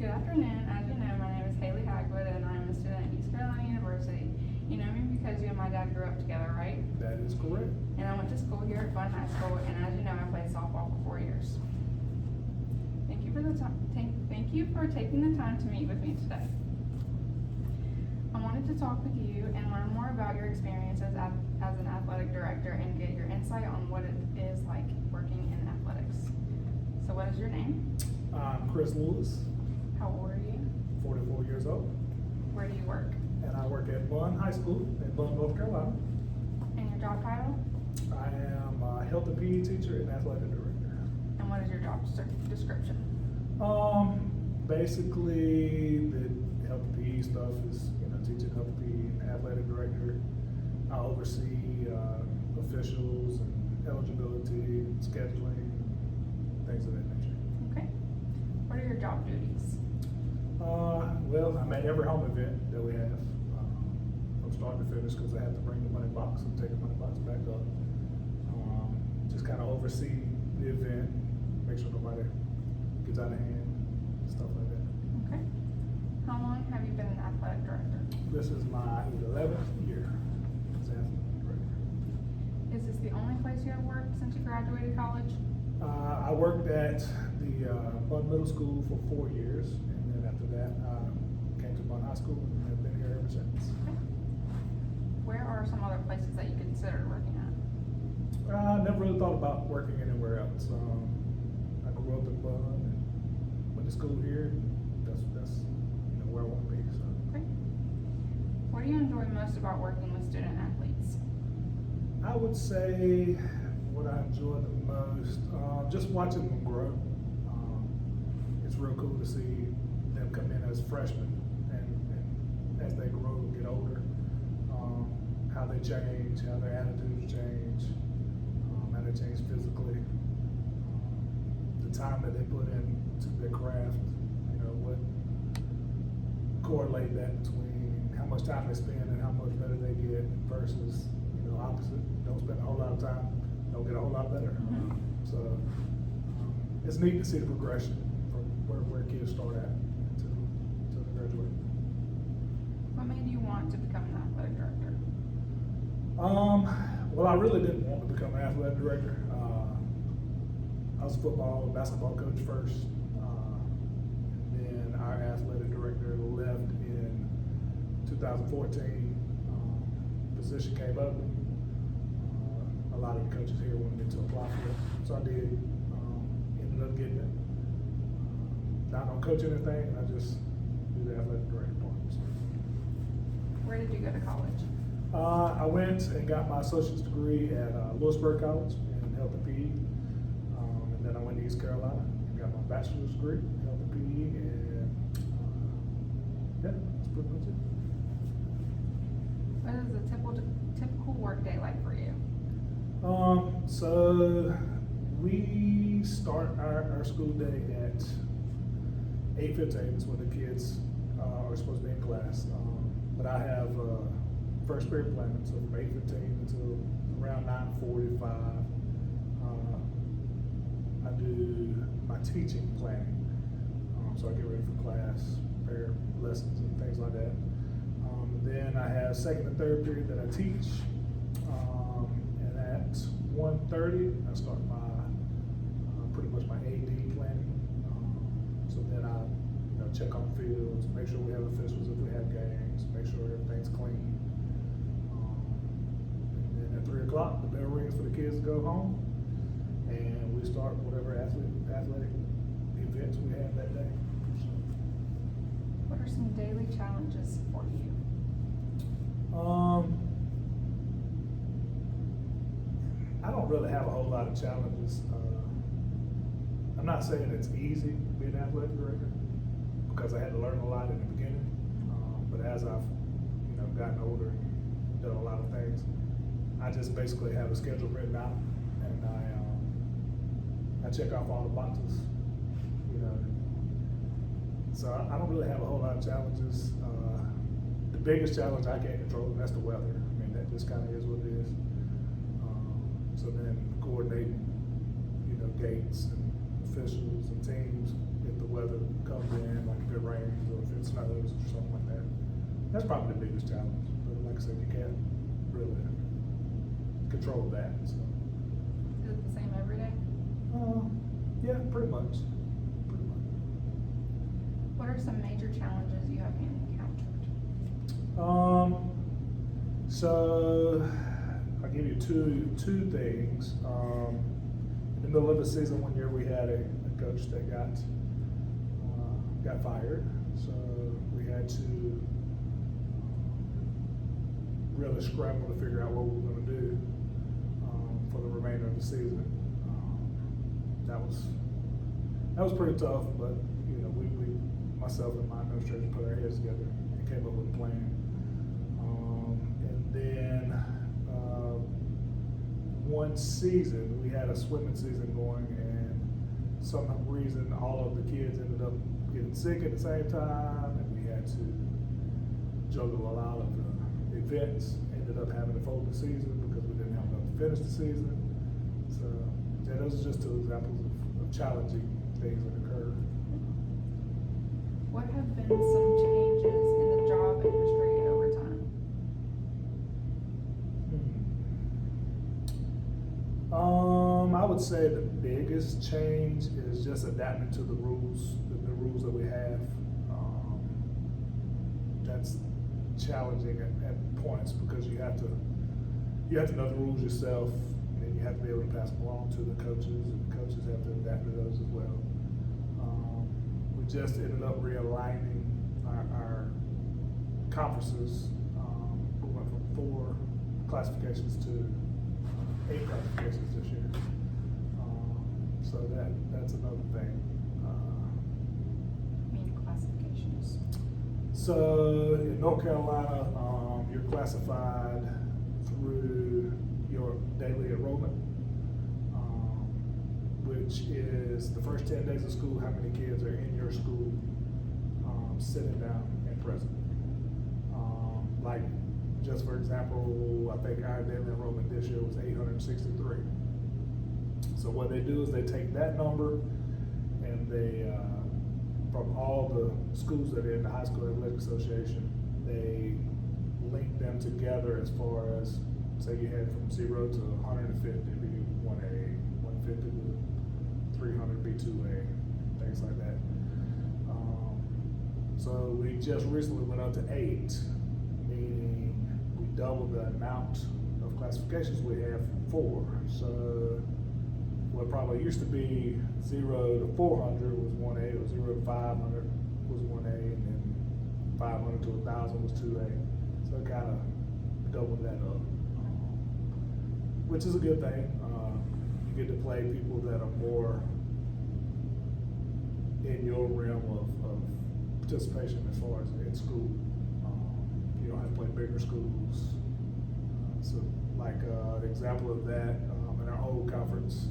Good afternoon. As you know, my name is Haley Hagwood, and I'm a student at East Carolina University. You know me because you and my dad grew up together, right? That is correct. And I went to school here at Bunn High School, and as you know, I played softball for 4 years. Thank you for taking the time to meet with me today. I wanted to talk with you and learn more about your experiences as an athletic director and get your insight on what it is like working in athletics. So what is your name? I'm Chris Lewis, How old are you? 44 years old, Where do you work? and I work at Bunn High School in Bunn, North Carolina. And your job title? I am a health and PE teacher and athletic director. And what is your job description? Basically, the health and PE stuff is, teaching health and PE and athletic director. I oversee officials and eligibility, scheduling, things of that nature. Okay. What are your job duties? Well, I'm at every home event that we have, from start to finish, because I have to bring the money box and take the money box back up. Just kind of oversee the event, make sure nobody gets out of hand, stuff like that. Okay. How long have you been an athletic director? This is my 11th year as athletic director. Is this the only place you have worked since you graduated college? I worked at the Bunn Middle School for 4 years, and then after that, I came to Bunn High School and have been here ever since. Okay. Where are some other places that you considered working at? I never really thought about working anywhere else. I grew up in Bunn and went to school here, and that's where I want to be. So. Okay. What do you enjoy most about working with student athletes? I would say what I enjoy the most, just watching them grow. It's real cool to see them come in as freshmen and as they grow and get older, how they change, how their attitudes change, how they change physically, the time that they put into their craft, what correlate that between how much time they spend and how much better they get versus, opposite. Don't spend a whole lot of time, don't get a whole lot better. Mm-hmm. So it's neat to see the progression from where kids start at to they graduate. What made you want to become an athletic director? Well, I really didn't want to become an athletic director. I was a football and basketball coach first. And then our athletic director left in 2014. Position came up. A lot of the coaches here wanted me to apply for it, so I did. Ended up getting it. I don't coach anything, I just do the athletic director part. So. Where did you go to college? I went and got my associate's degree at Lewisburg College in health and PE, and then I went to East Carolina and got my bachelor's degree in health and PE, and yeah, that's pretty much it. What is a typical work day like for you? So we start our school day at 8:15 is when the kids are supposed to be in class. But I have first period planning, so from 8:15 until around 9:45. I do my teaching planning, so I get ready for class, prepare lessons and things like that. Then I have second and third period that I teach, and at 1:30 I start my pretty much my AD planning. So then I check on fields, make sure we have officials if we have games, make sure everything's clean. And then at 3 o'clock the bell rings for the kids to go home, and we start whatever athletic events we have that day. So. What are some daily challenges for you? I don't really have a whole lot of challenges. I'm not saying it's easy being an athletic director because I had to learn a lot in the beginning. But as I've gotten older and done a lot of things, I just basically have a schedule written out, and I check off all the boxes. So I don't really have a whole lot of challenges. The biggest challenge I can't control, and that's the weather. I mean, that just kind of is what it is. So then coordinating, gates and officials and teams if the weather comes in, like if they're it snows or something like that. That's probably the biggest challenge, but like I said, you can't really control that, so. Is it the same every day? Yeah, pretty much. What are some major challenges you have encountered? So I'll give you two things. In the middle of the season, one year we had a coach that got fired, so we had to really scramble to figure out what we were going to do for the remainder of the season. That was pretty tough, but you know, we myself and my administration put our heads together and came up with a plan. And then one season we had a swimming season going, and some reason all of the kids ended up getting sick at the same time, and we had to juggle a lot of the events. Ended up having to fold the season because we didn't have enough to finish the season. So yeah, those are just two examples of challenging things that occurred. What have been some changes in the job industry over time? I would say the biggest change is just adapting to the rules, the rules that we have. That's challenging at points because you have to know the rules yourself, and then you have to be able to pass them along to the coaches, and the coaches have to adapt to those as well. We just ended up realigning our conferences. We went from 4 classifications to 8 classifications this year. So that's another thing. Mean classifications. So in North Carolina, you're classified through your daily enrollment, which is the first 10 days of school, how many kids are in your school, sitting down and present. Like, just for example, I think our daily enrollment this year was 863. So what they do is they take that number and they, from all the schools that are in the High School Athletic Association, they link them together as far as, say you had from 0 to 150, be 1A, 150 to 300, be 2A, things like that. So we just recently went up to 8, meaning we doubled the amount of classifications we have from 4. So what probably used to be 0 to 400 was 1A, or 0 to 500 was 1A, and then 500 to 1,000 was 2A. So it kind of doubled that up, which is a good thing. You get to play people that are more in your realm of participation as far as in school. You don't have to play bigger schools. So like an example of that, in our old conference,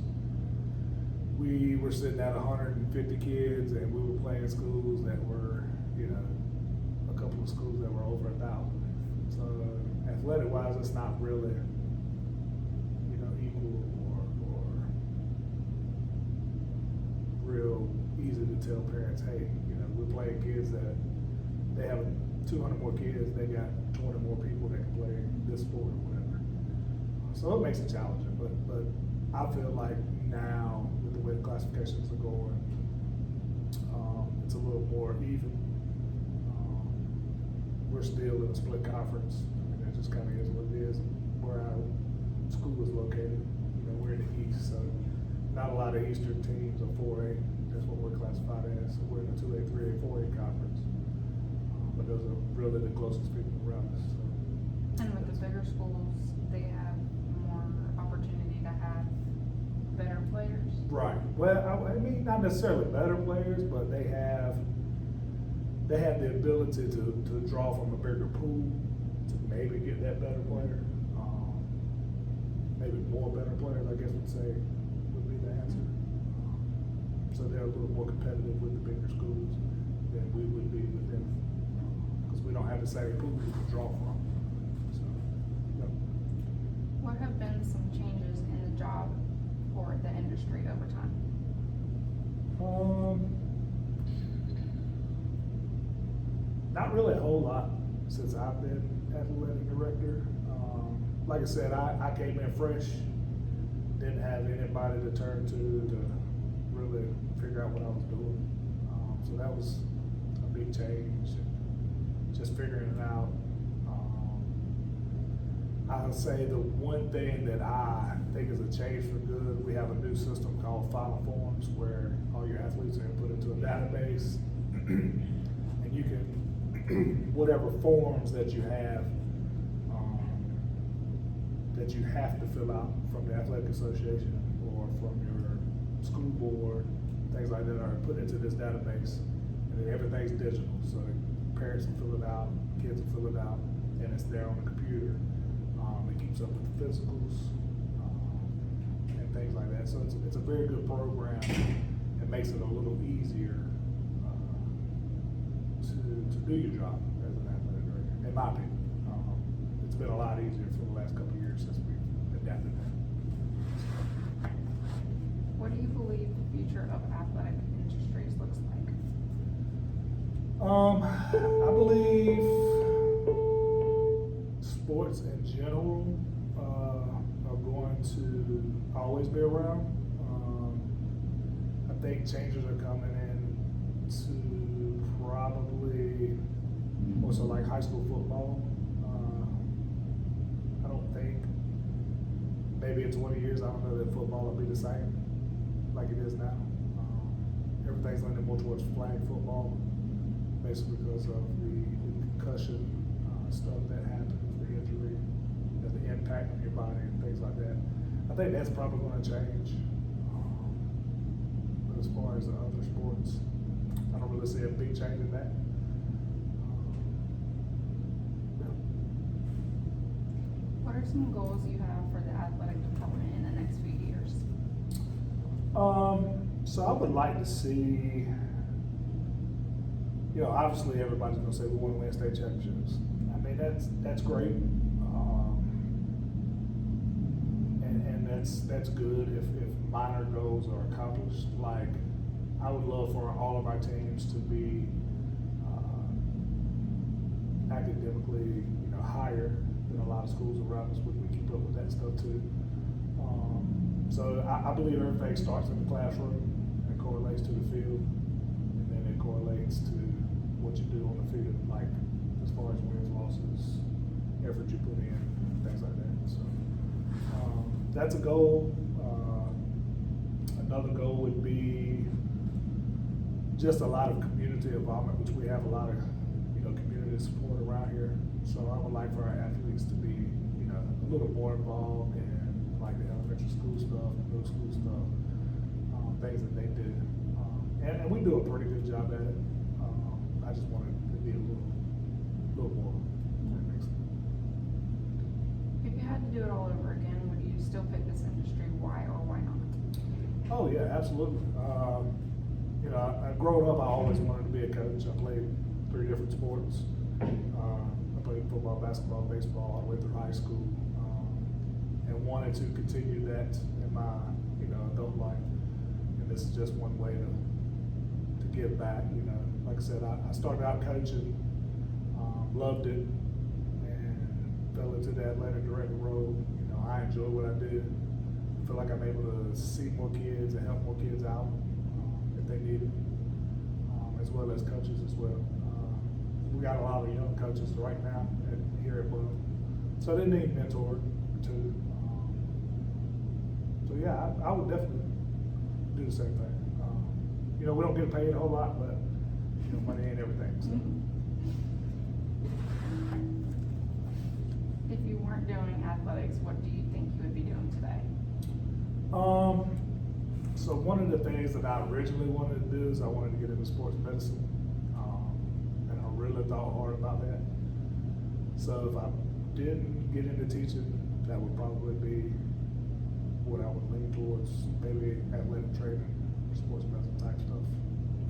we were sitting at 150 kids, and we were playing schools that were, you know, a couple of schools that were over 1,000. So athletic-wise, it's not really, you know, equal or real easy to tell parents, hey, you know, we're playing kids that they have 200 more kids, they got 20 more people that can play this sport or whatever. So it makes it challenging, but I feel like now, with the way the classifications are going, it's a little more even. We're still in a split conference, and it just kind of is what it is. Where our school is located, you know, we're in the East, so not a lot of Eastern teams are 4A. That's what we're classified as. So we're in the 2A, 3A, 4A conference. But those are really the closest people around us. So. And with the bigger schools, they have more opportunity to have better players. Right. Well, I mean, not necessarily better players, but they have the ability to draw from a bigger pool to maybe get that better player. Maybe more better players, I guess would say, would be the answer. So they're a little more competitive with the bigger schools than we would be with them, because we don't have the same pool to draw from. So, yep. What have been some changes in the job or the industry over time? Not really a whole lot since I've been athletic director. Like I said, I came in fresh, didn't have anybody to turn to really figure out what I was doing. So that was a big change, just figuring it out. I would say the one thing that I think is a change for good, we have a new system called Final Forms where all your athletes are put into a database and you can, whatever forms that you have to fill out from the athletic association or from your school board, things like that are put into this database, and then everything's digital. So parents can fill it out, kids can fill it out, and it's there on the computer. It keeps up with the physicals and things like that. So it's a very good program. It makes it a little easier to do your job as an athletic director, in my opinion. It's been a lot easier for the last couple of years since we've adapted that. What do you believe the future of athletic industries looks like? I believe sports in general are going to always be around. I think changes are coming in to probably also like high school football. I don't think maybe in 20 years, I don't know that football will be the same like it is now. Everything's leaning more towards flag football, basically because of the concussion stuff that happens, the injury, the impact on your body and things like that. I think that's probably going to change. But as far as the other sports, I don't really see a big change in that. What are some goals you have for the athletic department in the next few years? So I would like to see, obviously everybody's gonna say we want to win state championships. I mean, that's great. And that's good if minor goals are accomplished. Like, I would love for all of our teams to be academically, higher than a lot of schools around us. We keep up with that stuff too. So I believe everything starts in the classroom and correlates to the field, and then it correlates to what you do on the field, like as far as wins, losses, effort you put in, things like that. So that's a goal. Another goal would be just a lot of community involvement, which we have a lot of community support around here. So I would like for our athletes to be a little more involved in like the elementary school stuff, middle school stuff, things that they do. And we do a pretty good job at it. I just want it to be a little more. If you had to do it all over again, would you still pick this industry? Why or why not? Oh yeah, absolutely. Growing up, I always wanted to be a coach. I played 3 different sports. I played football, basketball, baseball all the way through high school, and wanted to continue that in my adult life. And this is just one way to give back. Like I said, I started out coaching, loved it, and fell into the athletic director role. I enjoy what I do. I feel like I'm able to see more kids and help more kids out if they need it, as well as coaches as well. We got a lot of young coaches right now here at Boone, so they need mentored too. So yeah, I would definitely do the same thing. We don't get paid a whole lot, but money ain't everything. So. If you weren't doing athletics, what do you think you would be doing today? So one of the things that I originally wanted to do is I wanted to get into sports medicine. Really thought hard about that. So if I didn't get into teaching, that would probably be what I would lean towards, maybe athletic training or sports medicine type stuff.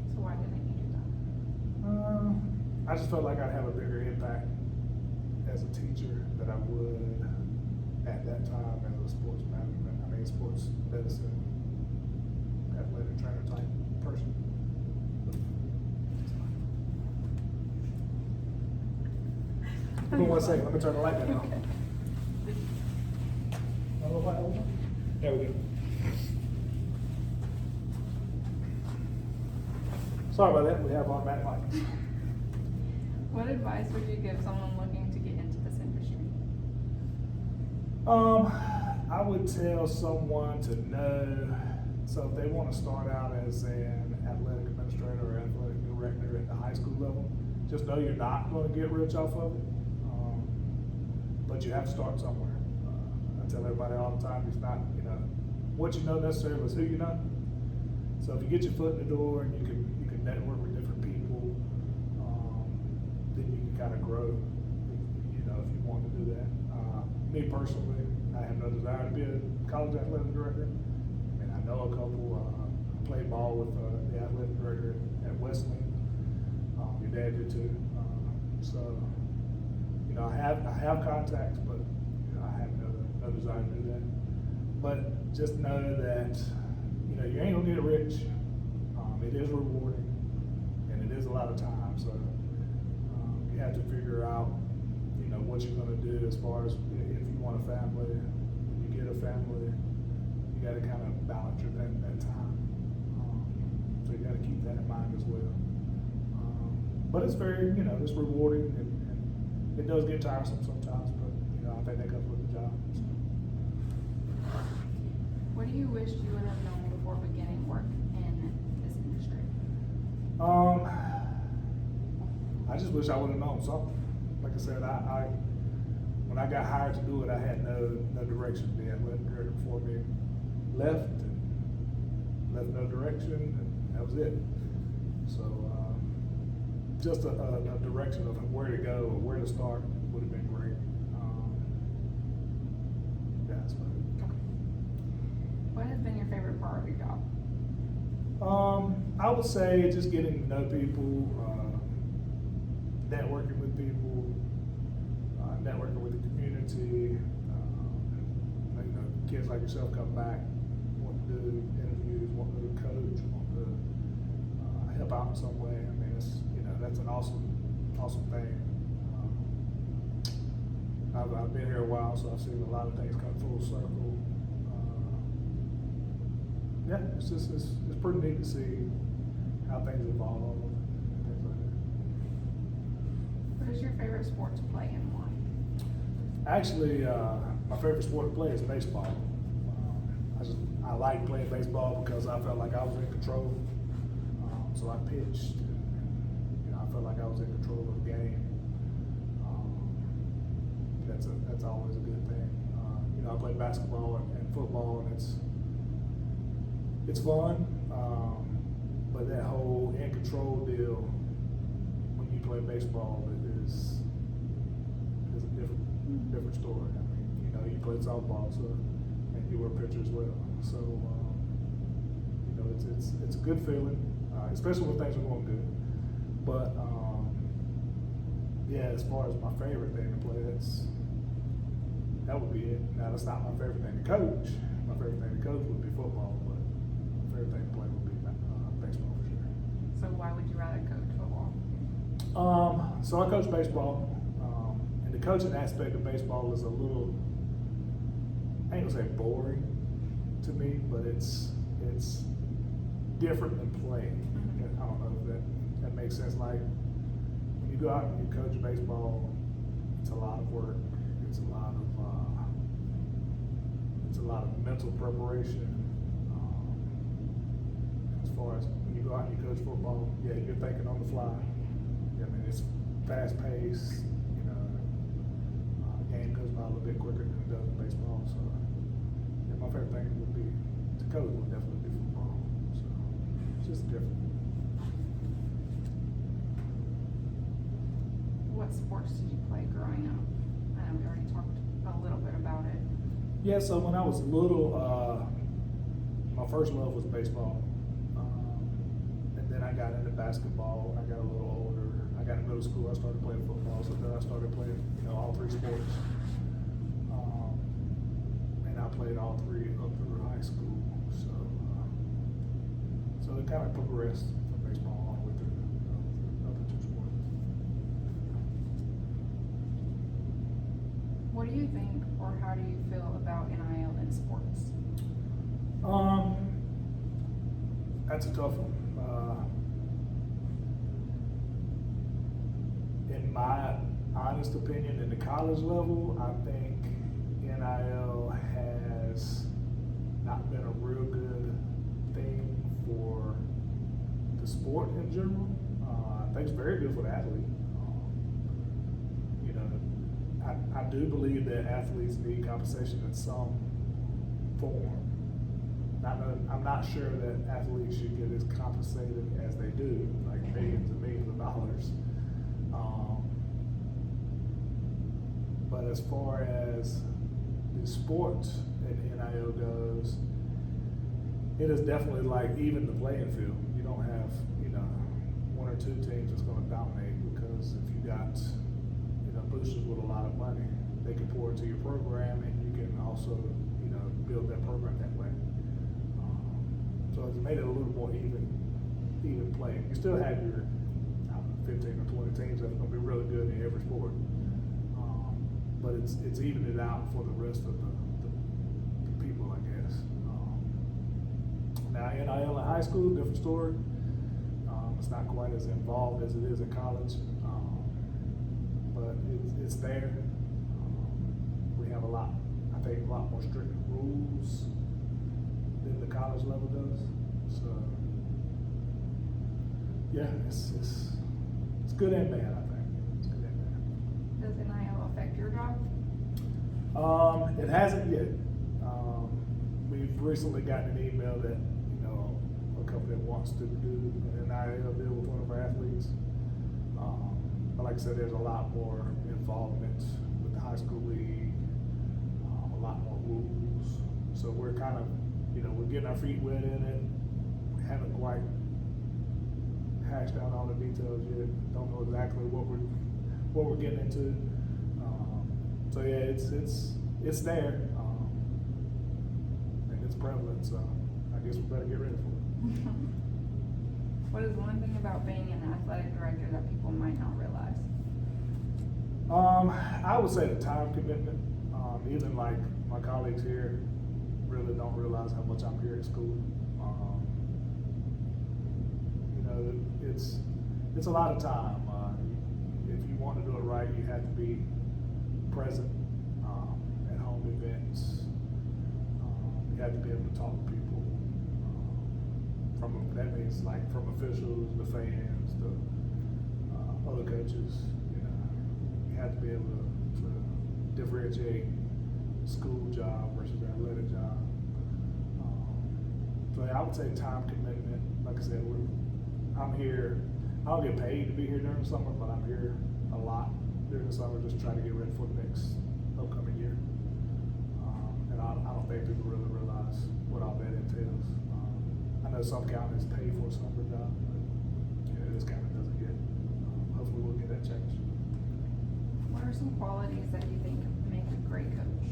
So why didn't you do that? I just felt like I'd have a bigger impact as a teacher than I would at that time as a sports medicine, athletic trainer type person. Give me 1 second, let me turn the light down. Okay. There we go. Sorry about that, we have automatic light. What advice would you give someone looking to get into this industry? I would tell someone to know, so if they want to start out as an athletic administrator or athletic director at the high school level, just know you're not going to get rich off of it. But you have to start somewhere. I tell everybody all the time, it's not, what you know necessarily is who you know. So if you get your foot in the door and you can network with different people, then you can kind of grow, if you want to do that. Me personally, I have no desire to be a college athletic director. And I know a couple, I played ball with the athletic director at Wesleyan. Your dad did too. I have contacts, but I have no desire to do that. But just know that, you ain't gonna get rich. It is rewarding, and it is a lot of time. So you have to figure out, what you're gonna do as far as if you want a family. When you get a family, you got to kind of balance that time. So you got to keep that in mind as well. But it's very, it's rewarding, and it does get tiresome sometimes. But I think that comes with the job. So. What do you wish you would have known before beginning work in this industry? I just wish I would have known something. Like I said, I when I got hired to do it, I had no direction. The athletic director before me left no direction, and that was it. So just a direction of where to go or where to start would have been great. That's what. What has been your favorite part of your job? I would say just getting to know people, networking with people, networking with the community. Kids like yourself come back, want to do interviews, want to coach, want to help out in some way. I mean, that's an awesome thing. I've been here a while, so I've seen a lot of things come full circle. It's pretty neat to see how things evolve and things like that. What is your favorite sport to play and why? Actually, my favorite sport to play is baseball. I like playing baseball because I felt like I was in control. So I pitched, and I felt like I was in control of the game. That's always a good thing. I play basketball and football, and it's fun. But that whole in control deal when you play baseball is a different story. I mean, you played softball, so and you were a pitcher as well. So it's a good feeling, especially when things are going good. But as far as my favorite thing to play, that would be it. Now that's not my favorite thing to coach. My favorite thing to coach would be football, but my favorite thing to play would be baseball for sure. So why would you rather coach football? So I coach baseball, and the coaching aspect of baseball is a little, I ain't gonna say boring to me, but it's different than playing. I don't know if that makes sense. Like when you go out and you coach baseball, it's a lot of work. It's a lot of mental preparation. As far as when you go out and you coach football, you're thinking on the fly. I mean, it's fast paced. Game goes by a little bit quicker than it does in baseball. So, my favorite thing would be to coach would definitely be football. So, it's just different. What sports did you play growing up? I know we already talked a little bit about it. Yeah, so when I was little, my first love was baseball. And then I got into basketball. I got a little older. I got in middle school, I started playing football. So then I started playing, all three sports. And I played all three up through high school. So it kind of progressed from baseball all the way through the other two sports. What do you think, or how do you feel about NIL in sports? That's a tough one. In my honest opinion, in the college level, I think NIL has not been a real good thing for the sport in general. I think it's very good for the athlete. You know, I do believe that athletes need compensation in some form. I'm not sure that athletes should get as compensated as they do, like millions and millions of dollars. But as far as the sport and NIL goes, it is definitely like even the playing field. You don't have, you know, one or two teams that's going to dominate, because if you got, you know, boosters with a lot of money, they can pour into your program, and you can also, you know, build that program that way. So it's made it a little more even playing. You still have your 15 or 20 teams that are going to be really good in every sport, but it's evened it out for the rest of the people, I guess. Now NIL in high school, different story. It's not quite as involved as it is in college, but it's there. We have I think a lot more strict rules than the college level does. So yeah, it's good and bad, I think. It's good and bad. Does NIL affect your job? It hasn't yet. We've recently gotten an email that, you know, a company that wants to do an NIL deal with one of our athletes. But like I said, there's a lot more involvement with the high school league, a lot more rules. So we're kind of, you know, we're getting our feet wet in it. We haven't quite hashed out all the details yet. Don't know exactly what we're getting into. So yeah, it's there, and it's prevalent. So I guess we better get ready for it. What is one thing about being an athletic director that people might not realize? I would say the time commitment. Even like my colleagues here really don't realize how much I'm here at school. You know, it's a lot of time. If you want to do it right, you have to be present at home events. You have to be able to talk to people. That means like from officials, the fans, the other coaches. You know, you have to be able to differentiate school job versus the athletic job. So I would say time commitment. Like I said, I'm here. I don't get paid to be here during the summer, but I'm here a lot during the summer, just trying to get ready for the next upcoming year. And I don't think people really realize what all that entails. I know some counties pay for a summer job, but you know, this county doesn't get. Hopefully, we'll get that changed. What are some qualities that you think make a great coach?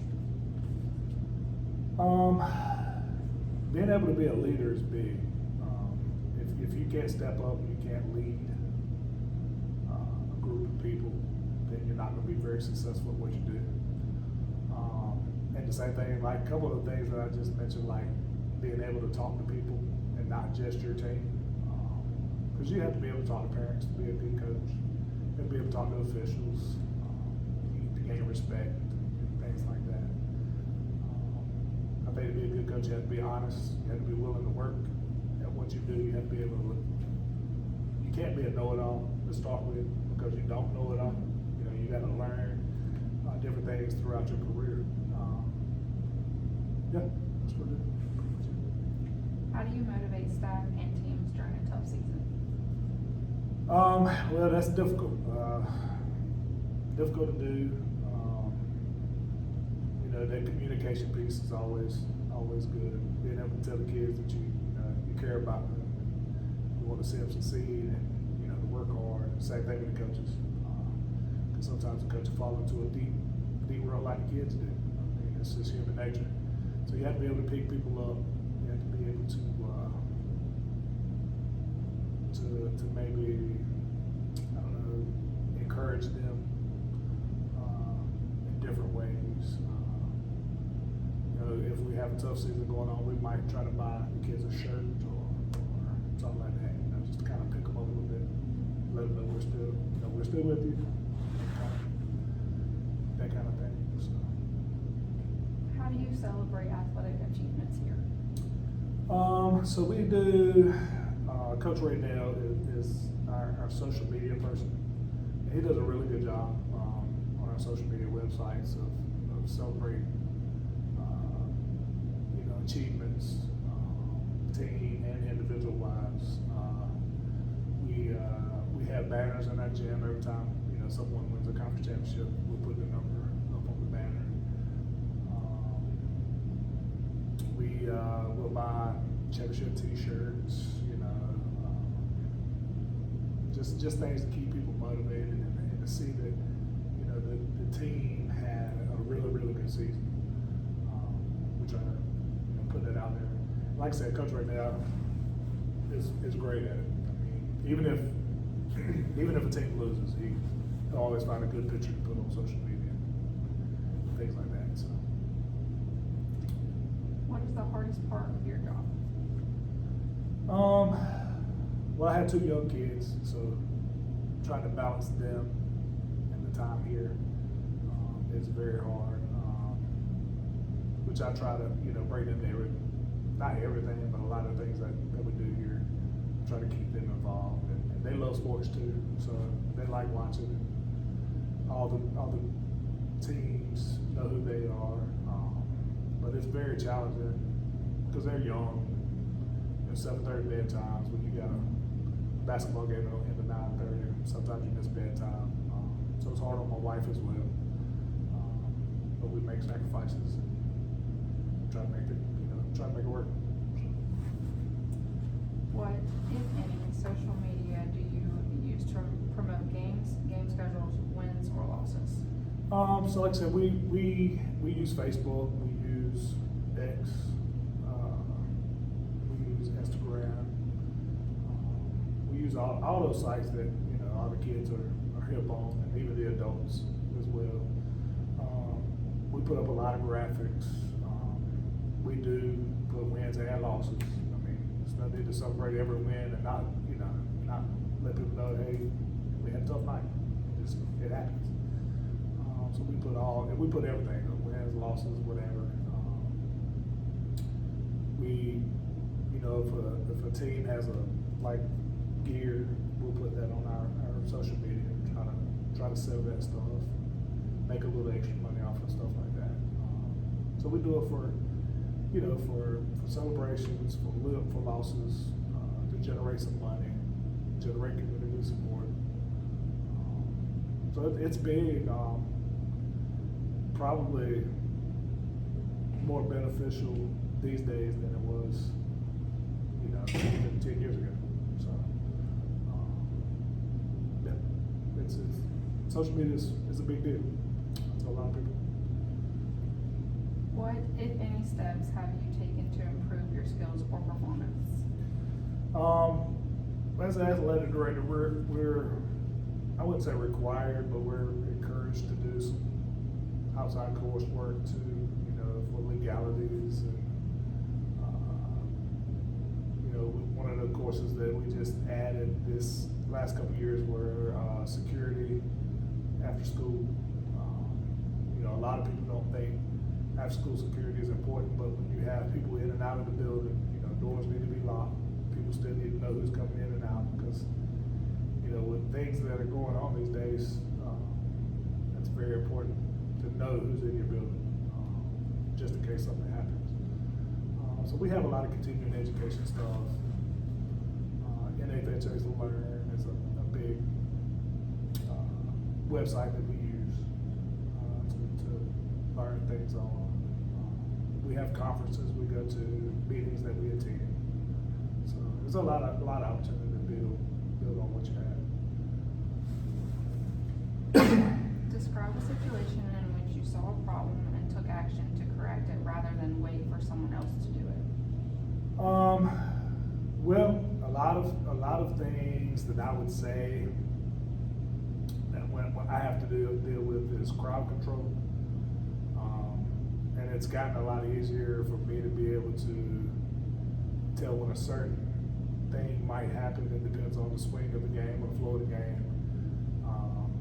Being able to be a leader is big. If you can't step up, you can't lead a group of people, then you're not going to be very successful at what you do. And the same thing, like a couple of the things that I just mentioned, like being able to talk to people and not just your team. Because you have to be able to talk to parents to be a good coach. You have to be able to talk to officials, to gain respect, and things like that. I think to be a good coach, you have to be honest. You have to be willing to work at what you do. You have to be able to look. You can't be a know-it-all to start with, because you don't know it all. You know, you got to learn different things throughout your career. Yeah, that's what it is. How do you motivate staff and teams during a tough season? Well, that's difficult. Difficult to do. You know, that communication piece is always good. Being able to tell the kids that you care about them, you want to see them succeed, and you know, to work hard. Same thing with the coaches. Because sometimes the coaches fall into a deep rut like the kids do. I mean, it's just human nature. So you have to be able to pick people up. You have to be able to maybe, I don't know, encourage them in different ways. tough season going on, we might try to buy the kids a shirt or something like that, just to kind of pick them up a little bit, let them know we're still with you, that kind of thing, so. How do you celebrate athletic achievements here? So we do, Coach Ray Nail is our social media person. And he does a really good job on our social media websites of celebrating, achievements, team and individual wise. We have banners in our gym every time someone wins a conference championship. We put the number up on the banner. We will buy championship T-shirts, just things to keep people motivated and to see that the team had a really good season. We try to put that out there. Like I said, Coach right now is great at it. I mean, even if a team loses, he'll always find a good picture to put on social media, things like that. So. What is the hardest part of your job? Well, I had 2 young kids, so trying to balance them and the time here is very hard. Which I try to, bring in there, not everything, but a lot of things that we do here. Try to keep them involved, and they love sports too, so they like watching it. All the teams know who they are, but it's very challenging because they're young. 7:30 bedtimes when you got a basketball game in the 9:30. Sometimes you miss bedtime, so it's hard on my wife as well. But we make sacrifices and try to make it work. What, if any, social media do you use to promote games, game schedules, wins, or losses? So like I said, we use Facebook, we use X, we use Instagram, we use all those sites that all the kids are hip on, and even the adults as well. We put up a lot of graphics. We do put wins and losses. I mean, it's no need to celebrate every win and not let people know, hey, we had a tough night. It happens. So we put everything up, wins, losses, whatever. If a team has gear, we'll put that on our social media and try to sell that stuff, make a little extra money off of stuff like that. So we do it for celebrations, for losses, to generate some money, generate community support. So it's big. Probably more beneficial these days than it was, 10 years ago. So, social media is a big deal to a lot of people. What, if any, steps have you taken to improve your skills or performance? As an athletic director, we're I wouldn't say required, but we're encouraged to do some outside coursework for legalities and one of the courses that we just added this last couple of years were security after school. A lot of people don't think after school security is important, but when you have people in and out of the building, doors need to be locked. People still need to know who's coming in and out because with things that are going on these days, it's very important to know who's in your building, just in case something happens. So we have a lot of continuing education stuff. NFHA's Learn is a big website that we use to learn things on. We have conferences we go to, meetings that we attend. So there's a lot of opportunity to build on what you have. Describe a situation in which you saw a problem and took action to correct it rather than wait for someone else to do it. Well, a lot of things that I would say that when I have to deal with is crowd control, And it's gotten a lot easier for me to be able to tell when a certain thing might happen. It depends on the swing of the game or the flow of the game.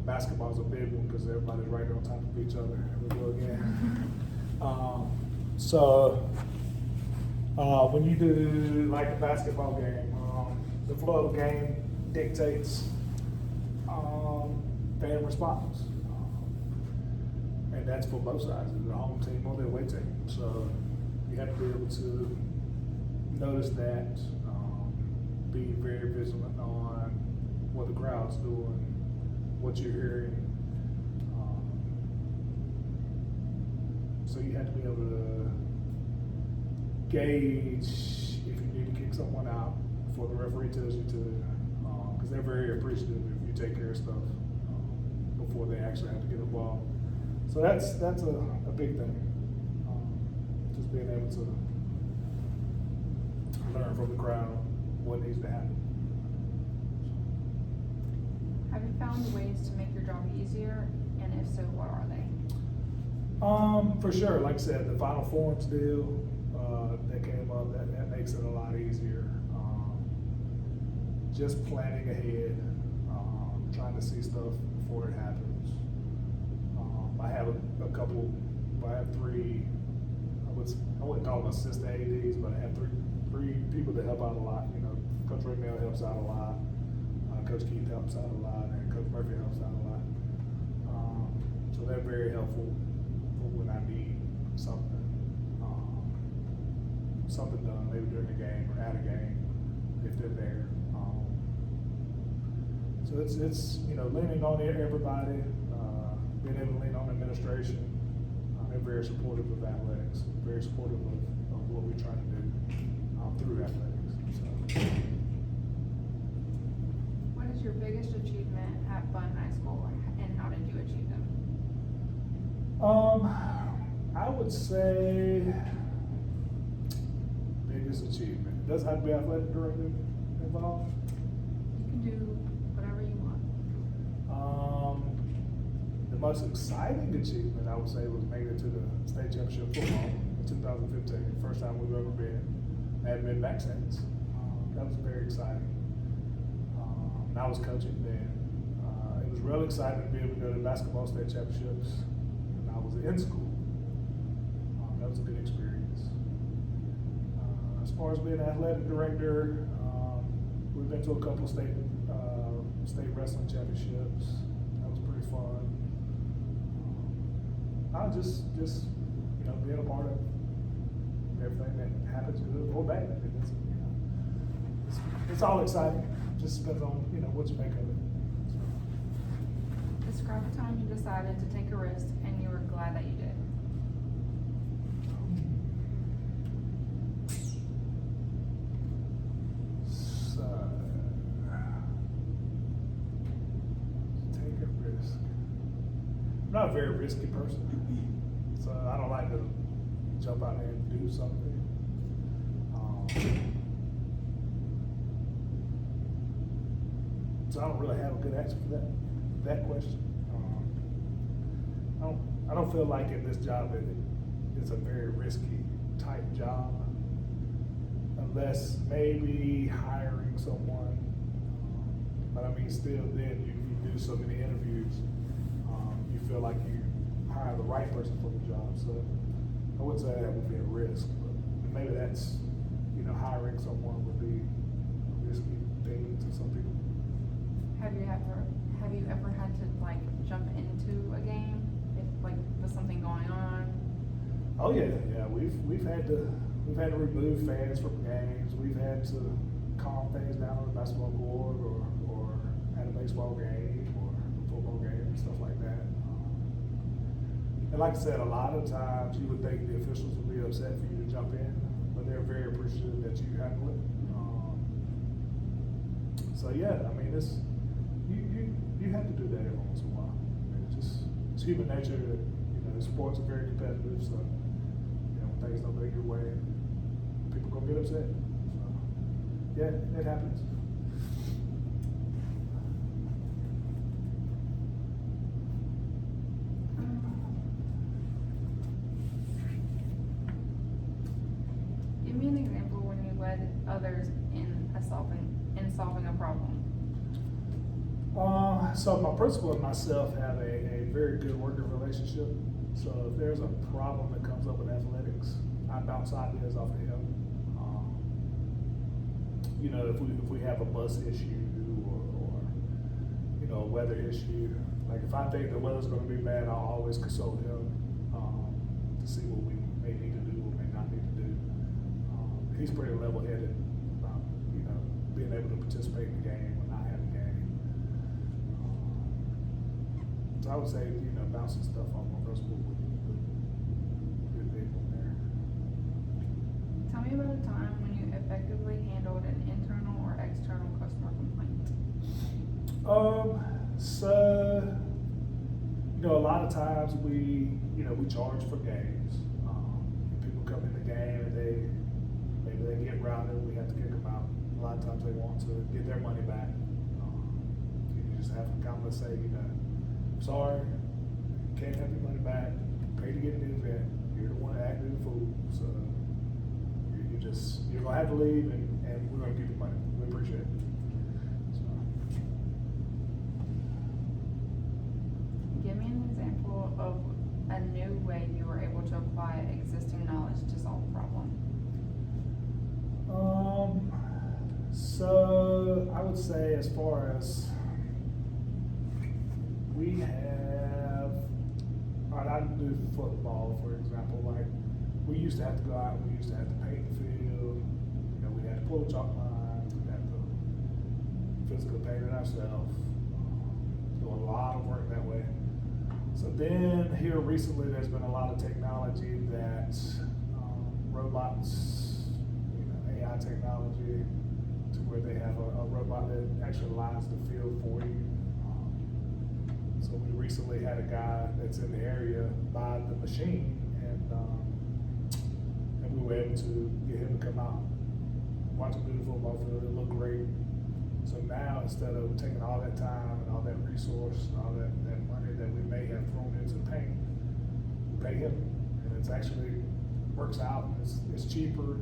Basketball's a big one because everybody's right there on top of each other every little game. When you do like a basketball game, the flow of the game dictates fan response. And that's for both sides, the home team or the away team. So you have to be able to notice that, be very vigilant on what the crowd's doing, what you're hearing. So you have to be able to gauge if you need to kick someone out before the referee tells you to, because they're very appreciative if you take care of stuff before they actually have to get involved. So that's a big thing. Just being able to learn from the crowd what needs to happen. Have you found ways to make your job easier, and if so, what are they? For sure, like I said, the Final Forms deal that came up, that makes it a lot easier. Just planning ahead, trying to see stuff before it happens. I have I have three, I wouldn't call them assistant ADs, but I have three people that help out a lot. You know, Coach Raymel helps out a lot, Coach Keith helps out a lot, and Coach Murphy helps out a lot. So they're very helpful for when I need something done, maybe during the game or at a game, if they're there. So it's leaning on everybody, being able to lean on administration. They're very supportive of athletics, very supportive of what we're trying to do through athletics. So. What is your biggest achievement at Bunn High School, and how did you achieve them? I would say biggest achievement. It doesn't have to be athletic director involved. You can do whatever you want. The most exciting achievement, I would say, was making it to the state championship football in 2015. First time we've ever been. I hadn't been back since. That was very exciting. I was coaching then. It was real exciting to be able to go to basketball state championships when I was in school. That was a good experience. As far as being an athletic director, we've been to a couple of state wrestling championships. That was pretty fun. I just being a part of everything that happens, good or bad. It's all exciting. Just depends on what you make of it. Describe the time you decided to take a risk and you were glad that you did. So, take a risk. I'm not a very risky person, so I don't like to jump out there and do something. So I don't really have a good answer for that question. I don't feel like in this job it's a very risky type job, unless maybe hiring someone. But I mean, still, then you do so many interviews, you feel like you hire the right person for the job. So I wouldn't say that would be a risk, but maybe that's hiring someone would be a risky thing to some people. Have you ever had to jump into a game if with something going on? Oh yeah. We've had to remove fans from games. We've had to calm things down on the basketball court or at a baseball game or a football game and stuff like that. And like I said, a lot of times you would think the officials would be upset for you to jump in, but they're very appreciative that you handle it. So yeah, I mean it's. You have to do that every once in a while. It's human nature that, sports are very competitive, so, when things don't go your way, people gonna get upset. So, yeah, it happens. solving a problem? So my principal and myself have a very good working relationship. So if there's a problem that comes up in athletics, I bounce ideas off of him. You know, if we have a bus issue or you know, a weather issue, like if I think the weather's going to be bad, I'll always consult him to see what we may need to do or may not need to do. He's pretty level-headed about, you know, being able to participate in the game when I have a game. So I would say, you know, bouncing stuff off my principal would be a big one there. Tell me about a time when you effectively handled an internal or external customer complaint. So, you know, a lot of times we charge for games. People come in the game and maybe they get routed, we have to kick them out. A lot of times they want to get their money back. You just have to come and say, you know, sorry, can't have your money back, pay to get in the event, you're the one that acted a fool, so you're gonna have to leave and we're gonna give you money. We appreciate it. So. Give me an example of a new way you were able to apply existing knowledge to solve a problem. So I would say, as far as we have, I do football, for example. Like, we used to have to go out and we used to have to paint the field. You know, we had to pull the chalk lines, we had to physically paint it ourselves. Do a lot of work that way. So then here recently, there's been a lot of technology that robots, you know, AI technology, to where they have a robot that actually lines the field for you. So we recently had a guy that's in the area buy the machine, and we were able to get him to come out, watch him do the football field. It looked great. So now, instead of taking all that time and all that resource, and all that money that we may have thrown into paint, we pay him, and it's actually works out. It's cheaper.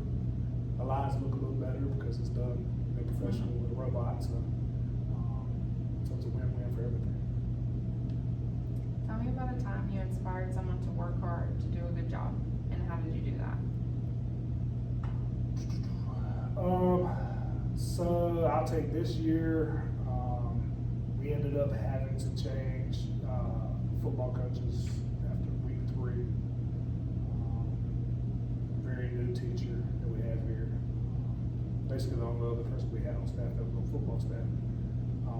The lines look a little better because it's done, you know, professionally with a robot. So it's a win-win for everything. Tell me about a time you inspired someone to work hard to do a good job, and how did you do that? So I'll take this year. We ended up having to change football coaches after week 3. Very new teacher that we have here. Basically, the only other person we had on staff that was on football staff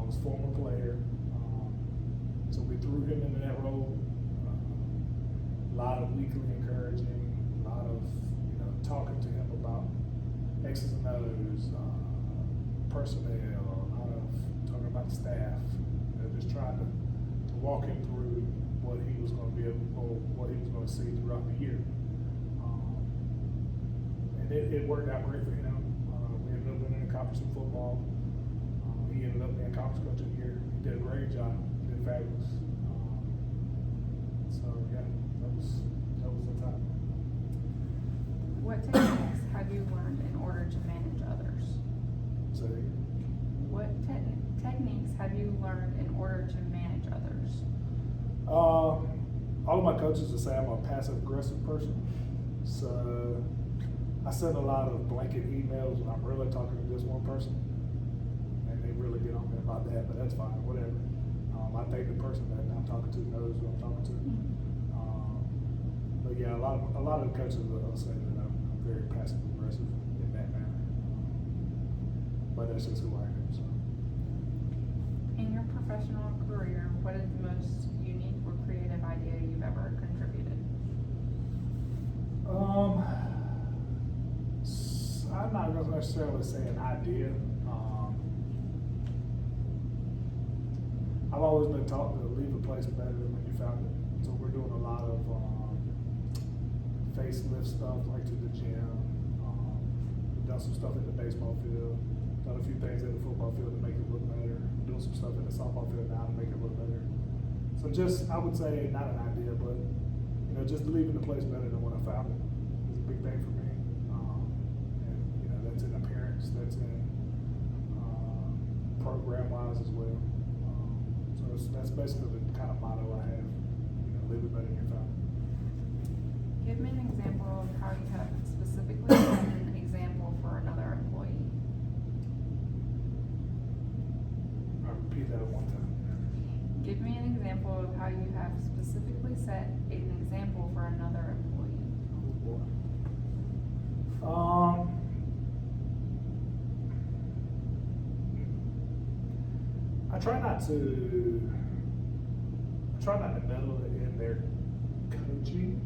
was a former player. So we threw him into that role. A lot of weekly encouraging, a lot of, you know, talking to him about X's and O's, personnel, a lot of talking about the staff, you know, just trying to walk him through what he was going to be able, or what he was going to see throughout the year. And it worked out great for him. We ended up winning a conference in football. He ended up being conference coach of the year. He did a great job. He did fabulous. So yeah, that was the time. What techniques have you learned in order to manage others? So What techniques have you learned in order to manage others? all of my coaches will say I'm a passive aggressive person. So I send a lot of blanket emails when I'm really talking to just one person, and they really get on me about that, but that's fine, whatever. I think the person that I'm talking to knows who I'm talking to. But yeah, a lot of the coaches will say that I'm very passive aggressive in that manner. But that's just who I am. So. In your professional career, what is the most unique or creative idea you've ever contributed? I'm not going to necessarily say an idea. I've always been taught to leave a place better than when you found it. So we're doing a lot of facelift stuff, like to the gym. We've done some stuff at the baseball field. Done a few things at the football field to make it look better. Doing some stuff at the softball field now to make it look better. So just, I would say, not an idea, but you know, just leaving the place better than when I found it is a big thing for me. And you know, that's in appearance, that's in program wise as well. So that's basically the kind of motto I have, you know, live it better than your family. Give me an example of how you have specifically set an example for another employee. I'll repeat that one time. Give me an example of how you have specifically set an example for another employee. Oh, boy. I try not to meddle in their coaching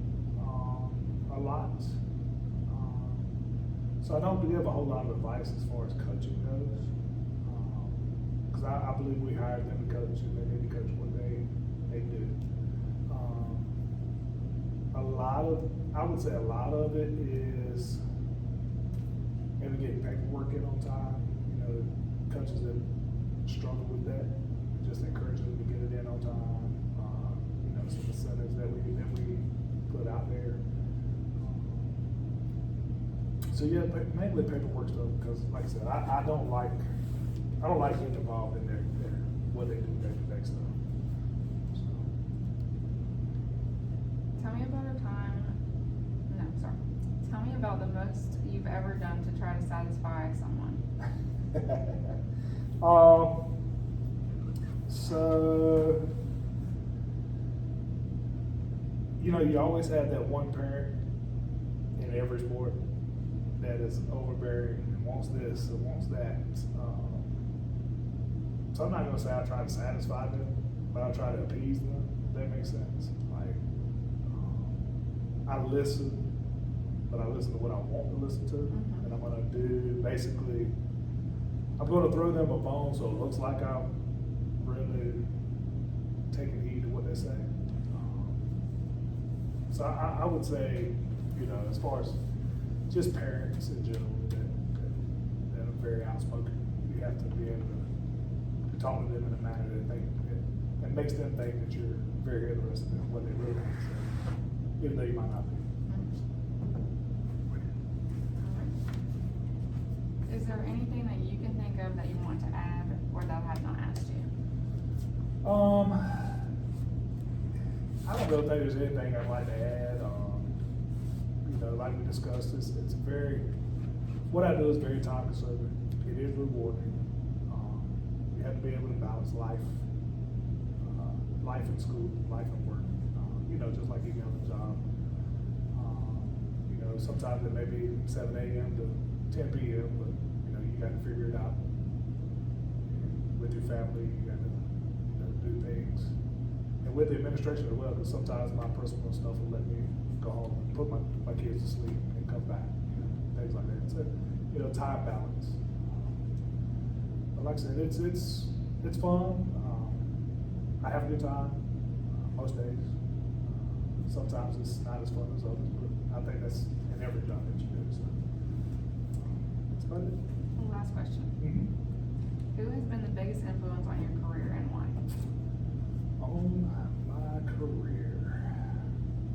a lot. So I don't give a whole lot of advice as far as coaching goes. Because I believe we hired them to coach and they need to coach what they do. I would say a lot of it is maybe getting paperwork in on time. You know, coaches that struggle with that, just encourage them to get it in on time. You know, some incentives that we put out there. So yeah, mainly paperwork stuff, because like I said, I don't like getting involved in their what they do day-to-day stuff. So. Tell me about Tell me about the most you've ever done to try to satisfy someone. So, you know, you always have that one parent in every sport that is overbearing and wants this and wants that. So I'm not gonna say I try to satisfy them, but I try to appease them, if that makes sense. Like, I listen, but I listen to what I want to listen to, Mm-hmm. and I'm gonna do, basically, I'm gonna throw them a bone so it looks like I'm really taking heed to what they say. So I would say, you know, as far as just parents in general that are very outspoken, you have to be able to talk to them in a manner that makes them think that you're very interested in what they really want to say, even though you might not be. Is there anything that you can think of that you want to add or that I have not asked you? I don't know if there's anything I'd like to add. You know, like we discussed, it's very, what I do is very time consuming. It is rewarding. You have to be able to balance life in school, life and work. You know, just like any other job. You know, sometimes it may be 7 a.m. to 10 p.m., but you know, you got to figure it out. With your family, you got to, you know, do things. And with the administration as well, because sometimes my personal stuff will let me go home and put my kids to sleep and come back. You know, things like that. So, you know, time balance. But like I said, it's fun. I have a good time most days. Sometimes it's not as fun as others, but I think that's in every job that you do. So that's about it. Last question. Mm-hmm. Who has been the biggest influence on your career and why? On my career,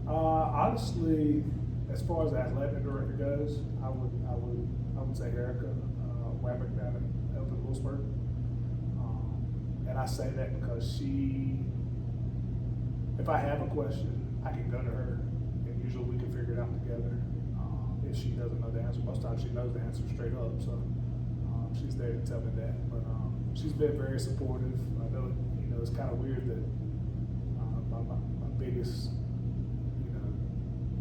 honestly, as far as the athletic director goes, I would say Erica Wammick down up in Lewisburg. And I say that because if I have a question, I can go to her, and usually we can figure it out together. If she doesn't know the answer, most times she knows the answer straight up, so she's there to tell me that. But she's been very supportive. I know, you know, it's kind of weird that my biggest, you know,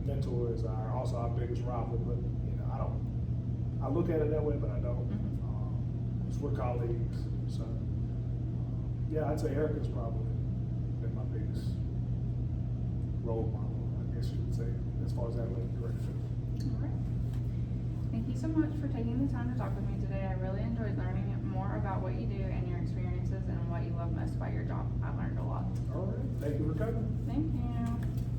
mentor is also our biggest rival, but you know, I look at it that way, but I don't. Because we're colleagues, so yeah, I'd say Erica's probably been my biggest role model, I guess you would say, as far as athletic director. All right. Thank you so much for taking the time to talk with me today. I really enjoyed learning more about what you do and your experiences and what you love most about your job. I learned a lot. All right, thank you for coming. Thank you.